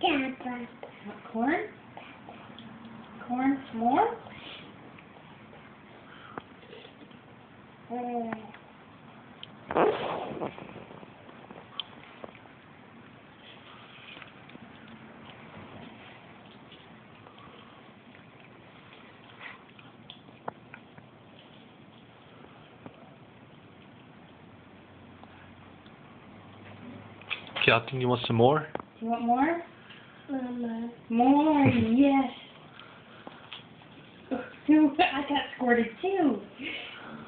Papa. Want corn? Corn some more? Captain, you want some more? Do you want more? Mama. More, yes. Ooh, I got squirted too.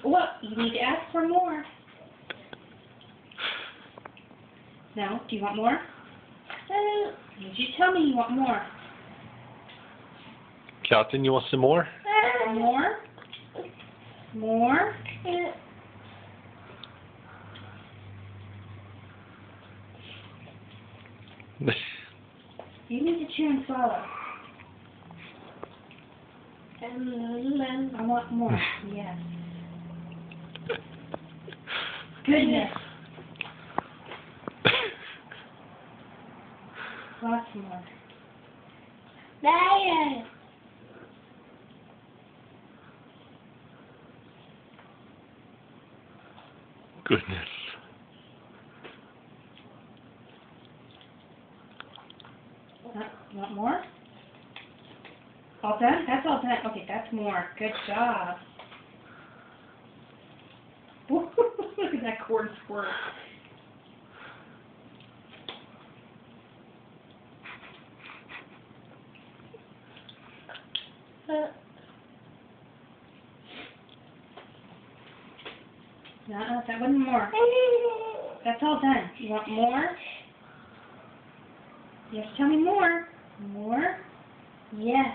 Well, you need to ask for more. No? Do you want more? Did you tell me you want more? Captain, you want some more? More? More? You need to chew and swallow. I want more. Yes. Goodness. Lots more. There. Goodness. You want more? All done? That's all done. Okay, that's more. Good job. Look at that cord squirt. No, that wasn't more. That's all done. You want more? Yes, tell me more. More? Yes.